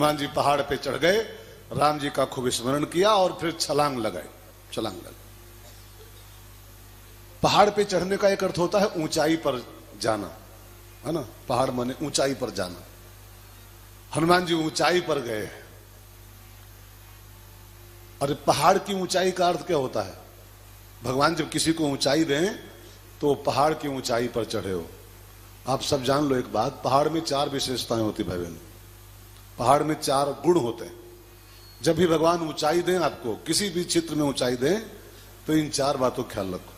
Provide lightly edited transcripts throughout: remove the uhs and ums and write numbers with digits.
हनुमान जी पहाड़ पे चढ़ गए, राम जी का खूब स्मरण किया और फिर छलांग लगाई। पहाड़ पे चढ़ने का एक अर्थ होता है ऊंचाई पर जाना, है ना। पहाड़ माने ऊंचाई पर जाना। हनुमान जी ऊंचाई पर गए। अरे पहाड़ की ऊंचाई का अर्थ क्या होता है? भगवान जब किसी को ऊंचाई दें तो पहाड़ की ऊंचाई पर चढ़े हो। आप सब जान लो एक बात, पहाड़ में 4 विशेषताएं होती भाई बहन। पहाड़ में 4 गुण होते हैं। जब भी भगवान ऊंचाई दें आपको, किसी भी क्षेत्र में ऊंचाई दें, तो इन 4 बातों का ख्याल रखो,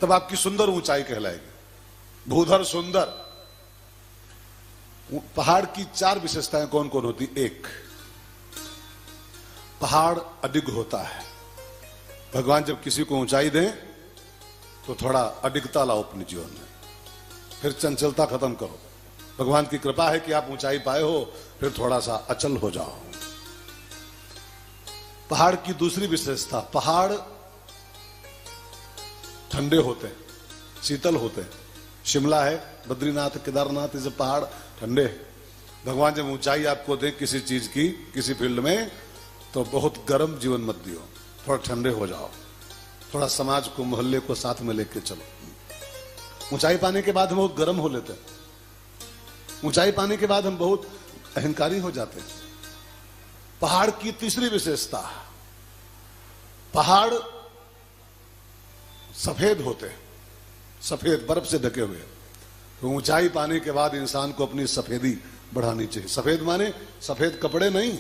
तब आपकी सुंदर ऊंचाई कहलाएगी। भूधर सुंदर। पहाड़ की 4 विशेषताएं कौन कौन होती? 1, पहाड़ अडिग होता है। भगवान जब किसी को ऊंचाई दें तो थोड़ा अडिगता लाओ अपने जीवन में, फिर चंचलता खत्म करो। भगवान की कृपा है कि आप ऊंचाई पाए हो, फिर थोड़ा सा अचल हो जाओ। पहाड़ की दूसरी विशेषता, पहाड़ ठंडे होते हैं, शीतल होते हैं। शिमला है, बद्रीनाथ, केदारनाथ, ये सब पहाड़ ठंडे। भगवान जब ऊंचाई आपको दे किसी चीज की, किसी फील्ड में, तो बहुत गर्म जीवन मत दियो, थोड़ा ठंडे हो जाओ। थोड़ा समाज को, मोहल्ले को साथ में लेके चलो। ऊंचाई पाने के बाद हम बहुत गर्म हो लेते हैं। ऊंचाई पाने के बाद हम बहुत अहंकारी हो जाते हैं। पहाड़ की तीसरी विशेषता, पहाड़ सफेद होते हैं, सफेद बर्फ से ढके हुए। तो ऊंचाई पाने के बाद इंसान को अपनी सफेदी बढ़ानी चाहिए। सफेद माने सफेद कपड़े नहीं,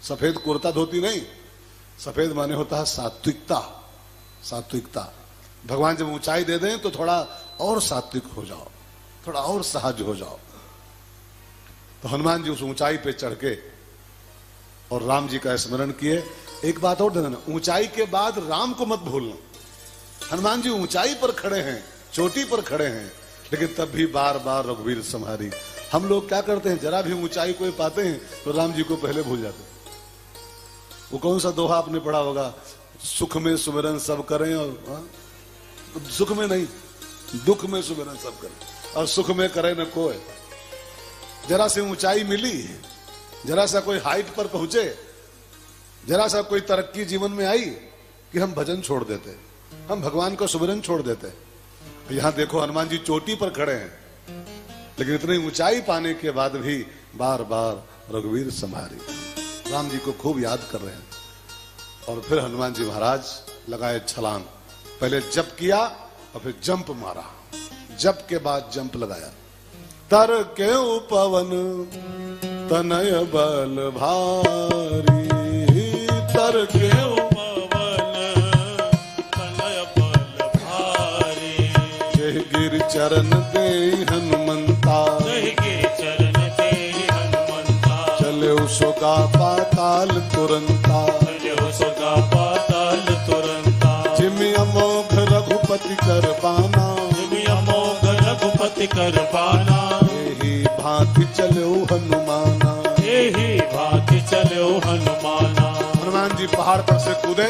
सफेद कुर्ता धोती नहीं। सफेद माने होता है सात्विकता। सात्विकता। भगवान जब ऊंचाई दे दें तो थोड़ा और सात्विक हो जाओ, थोड़ा और सहज हो जाओ। तो हनुमान जी उस ऊंचाई पे चढ़ के और राम जी का स्मरण किए। एक बात और ध्यान, ऊंचाई के बाद राम को मत भूलना। हनुमान जी ऊंचाई पर खड़े हैं, चोटी पर खड़े हैं, लेकिन तब भी बार बार रघुवीर संहारी। हम लोग क्या करते हैं, जरा भी ऊंचाई को पाते हैं तो राम जी को पहले भूल जाते हैं। वो कौन सा दोहा आपने पढ़ा होगा, सुख में सुमिरन सब करें और सुख में नहीं, दुख में सुमिरन सब करें और सुख में करे न कोई। जरा से ऊंचाई मिली, जरा सा कोई हाइट पर पहुंचे, जरा सा कोई तरक्की जीवन में आई कि हम भजन छोड़ देते, हम भगवान का सुमिरन छोड़ देते। यहां देखो हनुमान जी चोटी पर खड़े हैं, लेकिन इतनी ऊंचाई पाने के बाद भी बार बार रघुवीर संहारी। राम जी को खूब याद कर रहे हैं। और फिर हनुमान जी महाराज लगाए छलांग। पहले जप किया और फिर जंप मारा। जप के बाद जंप लगाया। तर के पवन तनय बल भारी, तर के पवन तनय बल भारी। जय गिर चरण दे हनुमंता, जय गिर चरण दे हनुमंता। चले उसका पाताल तुरंता, चले उसका पाताल तुरंता। जिमि अमोघ रघुपति कर पाना, जिमि अमोघ रघुपति कर पाना। यही भांति चलो हनुमाना, यही भांति चलो हनुमाना। हनुमान जी पहाड़ पर से कूदे,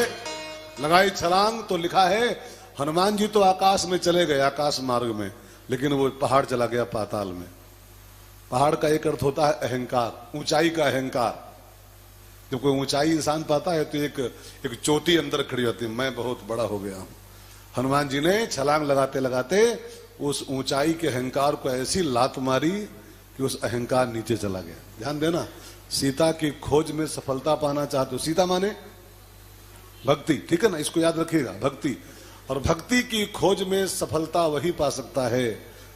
लगाई छलांग। तो लिखा है हनुमान जी तो आकाश में चले गए, आकाश मार्ग में, लेकिन वो पहाड़ चला गया पाताल में। पहाड़ का एक अर्थ होता है अहंकार, ऊंचाई का अहंकार। जब कोई ऊंचाई इंसान पाता है तो एक चोटी अंदर खड़ी होती है, मैं बहुत बड़ा हो गया हूं। हनुमान जी ने छलांग लगाते लगाते उस ऊंचाई के अहंकार को ऐसी लात मारी कि उस अहंकार नीचे चला गया। ध्यान देना, सीता की खोज में सफलता पाना चाहते हो, सीता माने भक्ति, ठीक है ना, इसको याद रखिएगा, भक्ति। और भक्ति की खोज में सफलता वही पा सकता है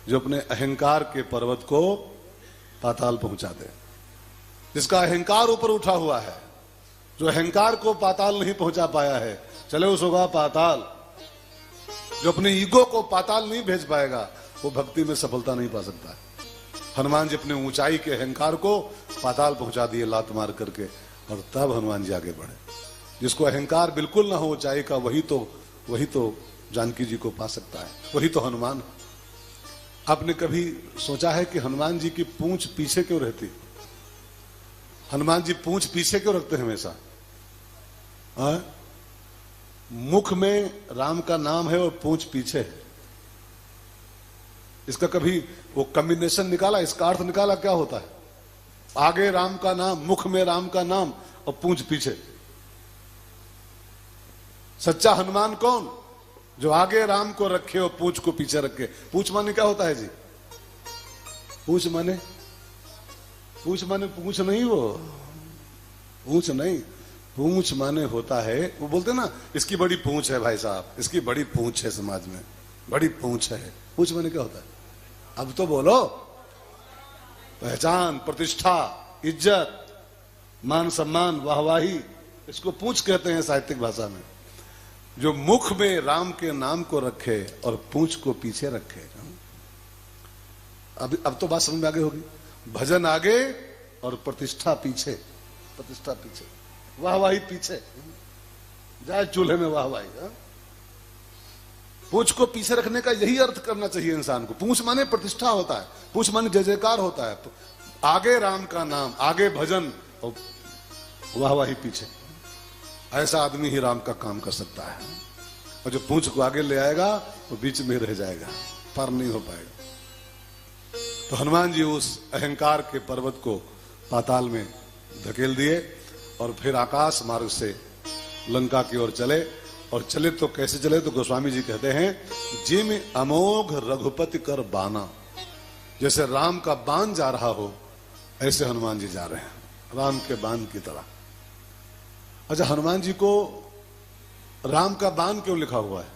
जो अपने अहंकार के पर्वत को पाताल पहुंचा दे, जिसका अहंकार ऊपर उठा हुआ है। जो अहंकार को पाताल नहीं पहुंचा पाया है, चले उस होगा पाताल। जो अपने ईगो को पाताल नहीं भेज पाएगा, वो भक्ति में सफलता नहीं पा सकता है। हनुमान जी अपने ऊंचाई के अहंकार को पाताल पहुंचा दिए लात मार करके, और तब हनुमान जी आगे बढ़े। जिसको अहंकार बिल्कुल ना हो ऊंचाई का, वही तो जानकी जी को पा सकता है, वही तो हनुमान। आपने कभी सोचा है कि हनुमान जी की पूंछ पीछे क्यों रहती? हनुमान जी पूंछ पीछे क्यों रखते हैं हमेशा? मुख में राम का नाम है और पूंछ पीछे है। इसका कभी वो कॉम्बिनेशन निकाला, इसका अर्थ निकाला क्या होता है? आगे राम का नाम, मुख में राम का नाम और पूंछ पीछे। सच्चा हनुमान कौन? जो आगे राम को रखे और पूंछ को पीछे रखे। पूंछ माने क्या होता है जी? पूंछ माने पूंछ नहीं, वो पूंछ नहीं, पूंछ माने होता है, वो बोलते ना इसकी बड़ी पूंछ है भाई साहब, इसकी बड़ी पूंछ है, समाज में बड़ी पूंछ है। पूंछ माने क्या होता है? अब तो बोलो। पहचान, प्रतिष्ठा, इज्जत, मान सम्मान, वाहवाही, इसको पूंछ कहते हैं साहित्यिक भाषा में। जो मुख में राम के नाम को रखे और पूंछ को पीछे रखे। अब तो बात समझ में आगे होगी। भजन आगे और प्रतिष्ठा पीछे, प्रतिष्ठा पीछे, वाहवाही पीछे, जाए चूल्हे में वाहवाही। पूंछ को पीछे रखने का यही अर्थ करना चाहिए इंसान को। पूंछ माने प्रतिष्ठा होता है, पूंछ माने जय जयकार होता है। आगे राम का नाम, आगे भजन और वाहवाही पीछे। ऐसा आदमी ही राम का काम कर सकता है। और जो पूंछ को आगे ले आएगा वो बीच में रह जाएगा, पार नहीं हो पाएगा। तो हनुमान जी उस अहंकार के पर्वत को पाताल में धकेल दिए और फिर आकाश मार्ग से लंका की ओर चले। और चले तो कैसे चले? तो गोस्वामी जी कहते हैं, जिम अमोघ रघुपति कर बाना। जैसे राम का बाण जा रहा हो ऐसे हनुमान जी जा रहे हैं, राम के बाण की तरह। अच्छा, हनुमान जी को राम का बाण क्यों लिखा हुआ है?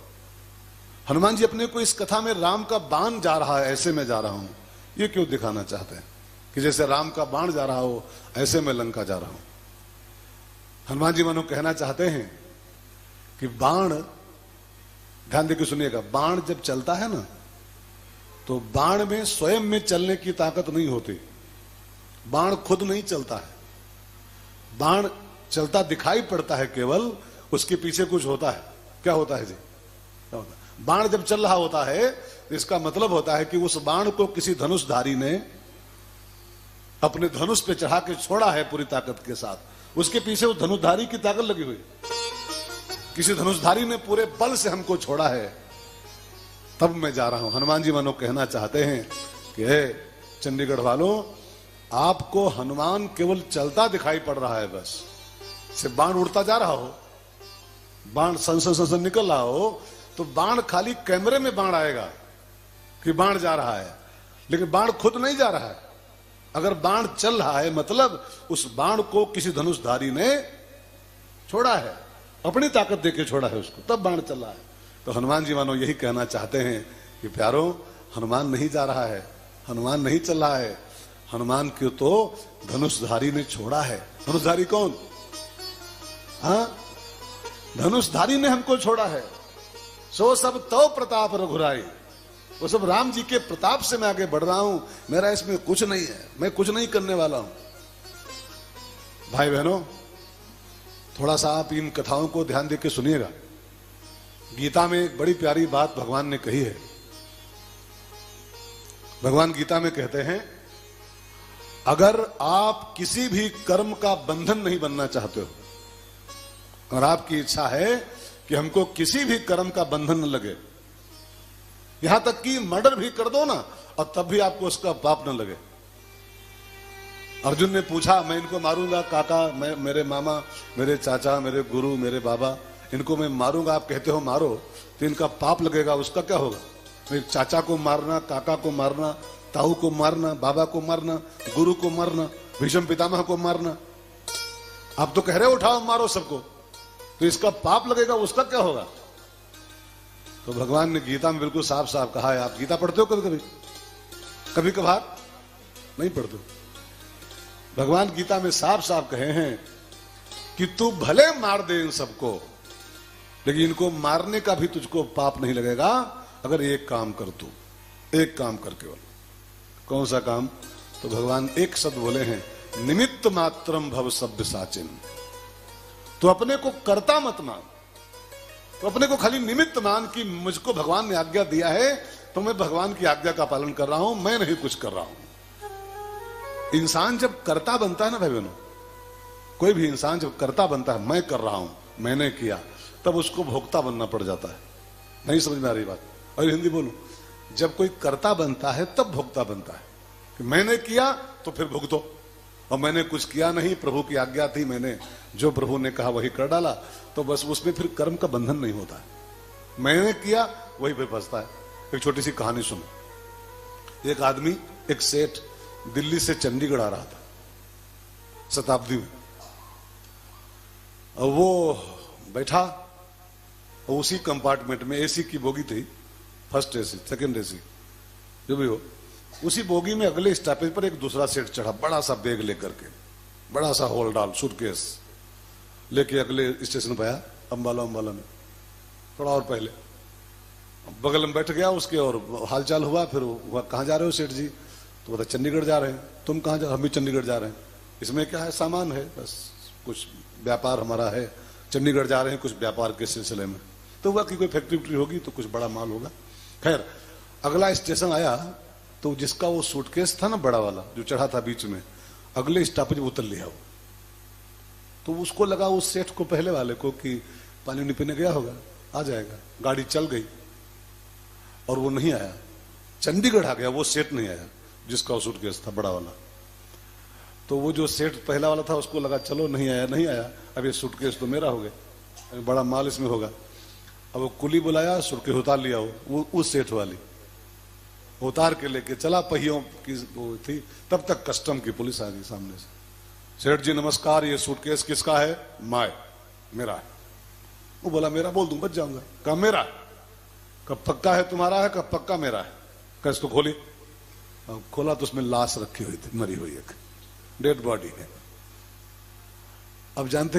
हनुमान जी अपने को इस कथा में राम का बाण जा रहा है, ऐसे मैं जा रहा हूं, ये क्यों दिखाना चाहते हैं कि जैसे राम का बाण जा रहा हो ऐसे मैं लंका जा रहा हूं? हनुमान जी मानो कहना चाहते हैं कि बाण, ध्यान देकर सुनिएगा, बाण जब चलता है ना तो बाण में स्वयं में चलने की ताकत नहीं होती। बाण खुद नहीं चलता है, बाण चलता दिखाई पड़ता है, केवल उसके पीछे कुछ होता है। क्या होता है जी? क्या होता है? बाण जब चल रहा होता है तो इसका मतलब होता है कि उस बाण को किसी धनुषधारी ने अपने धनुष पे चढ़ा के छोड़ा है पूरी ताकत के साथ। उसके पीछे उस धनुषधारी की ताकत लगी हुई, किसी धनुषधारी ने पूरे बल से हमको छोड़ा है, तब मैं जा रहा हूं। हनुमान जी मानो कहना चाहते हैं कि हे चंडीगढ़ वालों, आपको हनुमान केवल चलता दिखाई पड़ रहा है, बस से बाण उड़ता जा रहा हो, बाण सन निकल रहा हो, तो बाण खाली कैमरे में बाण आएगा कि बाण जा रहा है, लेकिन बाण खुद नहीं जा रहा है। अगर बाण चल रहा है मतलब उस बाण को किसी धनुषधारी ने छोड़ा है, अपनी ताकत देके छोड़ा है उसको, तब बाण चल रहा है। तो हनुमान जी मानो यही कहना चाहते हैं कि प्यारो, हनुमान नहीं जा रहा है, हनुमान नहीं चल रहा है, हनुमान को तो धनुषधारी ने छोड़ा है। धनुषधारी कौन? हाँ, धनुषधारी ने हमको छोड़ा है। सो सब तो प्रताप रघुराई, वो सब राम जी के प्रताप से मैं आगे बढ़ रहा हूं, मेरा इसमें कुछ नहीं है, मैं कुछ नहीं करने वाला हूं। भाई बहनों, थोड़ा सा आप इन कथाओं को ध्यान देकर सुनिएगा। गीता में एक बड़ी प्यारी बात भगवान ने कही है। भगवान गीता में कहते हैं, अगर आप किसी भी कर्म का बंधन नहीं बनना चाहते हो और आपकी इच्छा है कि हमको किसी भी कर्म का बंधन न लगे, यहां तक कि मर्डर भी कर दो ना और तब भी आपको उसका पाप न लगे। अर्जुन ने पूछा, मैं इनको मारूंगा काका, मैं, मेरे मामा, मेरे चाचा, मेरे गुरु, मेरे बाबा, इनको मैं मारूंगा, आप कहते हो मारो, तो इनका पाप लगेगा, उसका क्या होगा? मेरे चाचा को मारना, काका को मारना, ताऊ को मारना, बाबा को मारना, गुरु को मारना, भीष्म पितामह को मारना, आप तो कह रहे हो उठाओ मारो सबको, तो इसका पाप लगेगा, उसका क्या होगा? तो भगवान ने गीता में बिल्कुल साफ साफ कहा है। आप गीता पढ़ते हो कभी कभी? कभी कभार नहीं पढ़ते? भगवान गीता में साफ साफ कहे हैं कि तू भले मार दे इन सबको, लेकिन इनको मारने का भी तुझको पाप नहीं लगेगा अगर एक काम कर, तू एक काम कर केवल। कौन सा काम? तो भगवान एक शब्द बोले हैं, निमित्त मात्रम भव सभ्य साचिन। तो अपने को कर्ता मत मान, तो अपने को खाली निमित्त मान कि मुझको भगवान ने आज्ञा दिया है तो मैं भगवान की आज्ञा का पालन कर रहा हूं, मैं नहीं कुछ कर रहा हूं। इंसान जब कर्ता बनता है ना भाई बहनों, कोई भी इंसान जब कर्ता बनता है, मैं कर रहा हूं, मैंने किया, तब उसको भोक्ता बनना पड़ जाता है। नहीं समझ में आ रही बात? और हिंदी बोलूं, जब कोई कर्ता बनता है तब भोक्ता बनता है कि मैंने किया तो फिर भुगतो, और मैंने कुछ किया नहीं, प्रभु की आज्ञा थी, मैंने जो प्रभु ने कहा वही कर डाला, तो बस उसमें फिर कर्म का बंधन नहीं होता है। मैंने किया वही फिर फंसता है। एक छोटी सी कहानी सुनो। एक आदमी, एक सेठ दिल्ली से चंडीगढ़ आ रहा था शताब्दी में, और वो बैठा और उसी कंपार्टमेंट में, एसी की बोगी थी, फर्स्ट एसी सेकंड एसी जो भी हो, उसी बोगी में अगले स्टॉपेज पर एक दूसरा सेठ चढ़ा, बड़ा सा बैग लेकर के, बड़ा सा होल डाल सूटकेस लेके अगले स्टेशन पर आया, अंबाला में थोड़ा और पहले। बगल में बैठ गया उसके और हालचाल हुआ। फिर हुआ, कहाँ जा रहे हो सेठ जी? तो बोला चंडीगढ़ जा रहे हैं। तुम कहाँ जा? हम भी चंडीगढ़ जा रहे हैं। इसमें क्या है? सामान है, बस कुछ व्यापार हमारा है, चंडीगढ़ जा रहे हैं कुछ व्यापार के सिलसिले में। तो हुआ कि कोई फैक्ट्री होगी तो कुछ बड़ा माल होगा। खैर अगला स्टेशन आया तो जिसका वो सूटकेस था ना बड़ा वाला जो चढ़ा था बीच में, अगले स्टॉपेज उतर लिया वो। तो उसको लगा उस सेठ को, पहले वाले को, कि पानी उनी पीने गया होगा, आ जाएगा। गाड़ी चल गई और वो नहीं आया, चंडीगढ़ आ गया, वो सेठ नहीं आया जिसका वो सूटकेस था बड़ा वाला। तो वो जो सेठ पहला वाला था उसको लगा चलो नहीं आया, अब ये सूटकेस तो मेरा हो गया, बड़ा माल इसमें होगा। अब वो कुली बुलाया, सूटकेस उतार लिया वो उस सेठ वाली, उतार के लेके चला, पहियों की वो थी। तब तक कस्टम की पुलिस आ गई सामने से। सेठ जी नमस्कार, ये सूटकेस किसका है? माय, मेरा है। वो बोला मेरा, बोल दूं बच जाऊंगा। कहा मेरा। कब पक्का है तुम्हारा है? कब पक्का मेरा है। कहा इसको खोली। खोला तो उसमें लाश रखी हुई थी, मरी हुई एक डेड बॉडी है। अब जानते